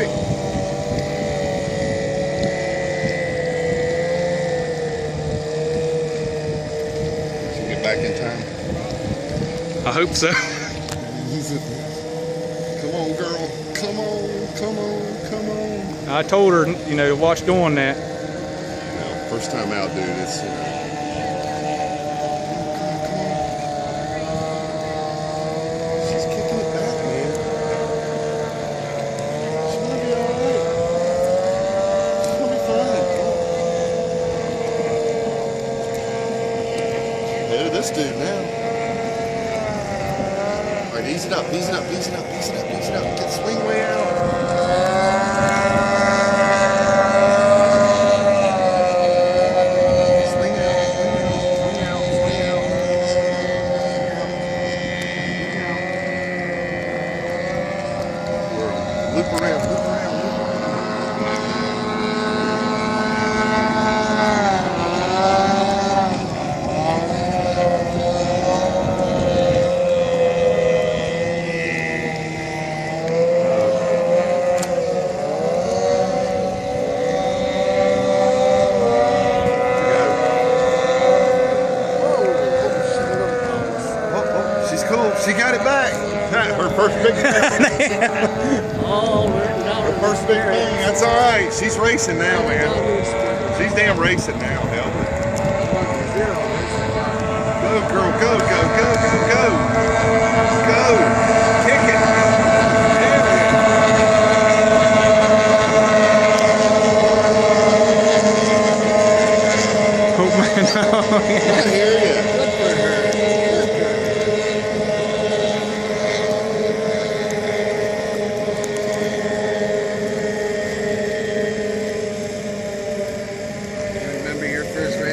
right. She get back in time. I hope so. Come on, girl. Come on, come on, come on. I told her, you know, to watch doing that. No, first time out, dude. It's, she's kicking it back, man. She's gonna be all right. She's gonna be fine. Ahead of this dude now. All right, ease it up, ease it up, ease it up, ease it up, ease it up. Get the swing way out. Loop around, loop around, loop around. Oh, she's cool. She got it back. Her first big Her first big thing. That's all right. She's racing now, man. She's damn racing now. Hell. Go, girl. Go, go, go, go, go. Go. Kick it. Oh, man. I hear you.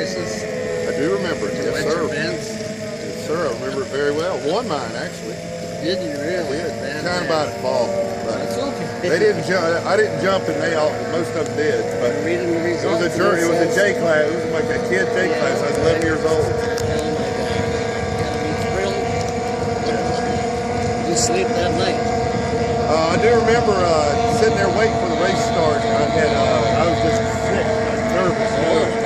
I do remember it, yes sir. Yes sir, I remember it very well. Won mine actually. Did you really? Yeah, kind of by default. That's okay. They didn't jump. I didn't jump, and they all. Most of them did. But Reading the it was results. a J class. It was like a kid J class. I was 11 years old. Oh my God! Gotta be thrilled. Did you sleep that night? I do remember sitting there waiting for the race to start. I was just sick. I was nervous.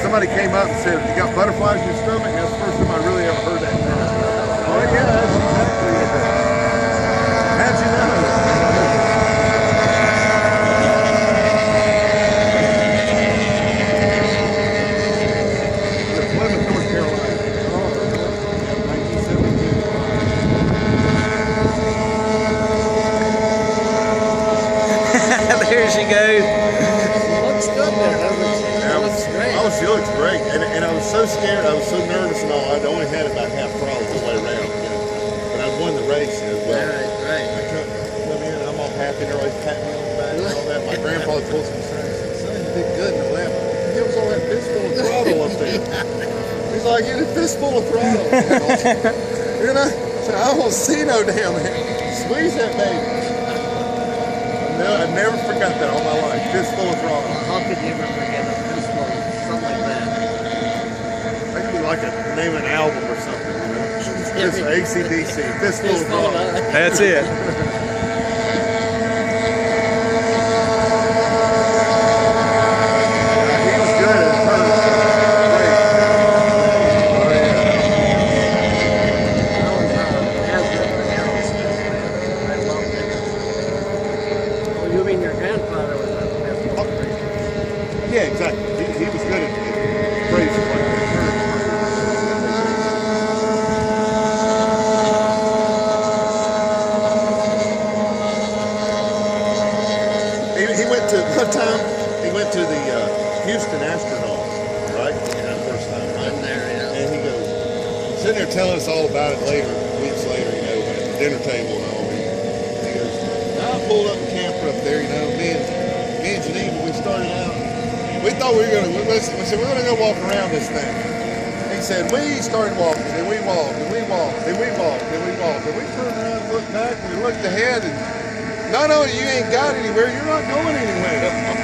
Somebody came up and said, "You got butterflies in your stomach?" And that's the first time I really ever heard that term. Oh yeah, that's exactly it. How'd you know? Plymouth, North Carolina. 1972. There she goes. Looks good there. Looks great. Oh, she looks great. And I was so scared, I was so nervous and all. I'd only had about half throttle the way around, you know. But I won the race as well. Right. I come in, I'm all happy, and everybody's patting me on the back and all that. My grandpa told me, son, you did good in the lap. He gives all that fistful of throttle up there. He's like, you did a fistful of throttle. You know? So I don't see no damn thing. Squeeze that baby. No, I never forgot that all my life. Fistful of throttle. How could you ever forget a fistful? Something like that. That could be like a name an album or something, you know? It's AC/DC, Fistful of Throttle. That's it. He was good at first. Great. Oh, yeah. Oh, you mean your grandfather was a fistful racer? Yeah, exactly. He was good at races like that. One time, he went to the Houston Astronauts, right? Yeah, first time, right? There, yeah. And he goes, sitting there telling us all about it later, weeks later, you know, at the dinner table and all. He goes, I pulled up the camper up there, you know, me and Geneva, we started out. We thought we were going to, we said, we're going to go walk around this thing. He said, we started walking, then we walked, then we walked, then we walked, then we walked. And we turned around and looked back, and we looked ahead, and not only you ain't got anywhere, you're not going anywhere.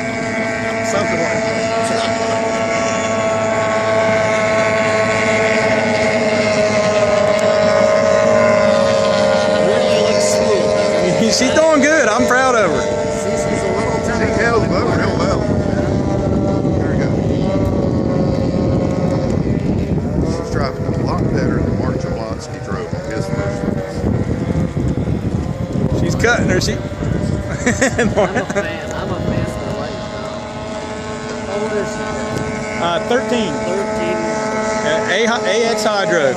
Something like that. Really looks smooth. She's doing good. I'm proud of her. She's cutting her. She. I'm a fan. I'm a fan of the lake. How old is she? 13. 13. AX Hydro.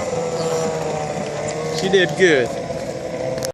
She did good.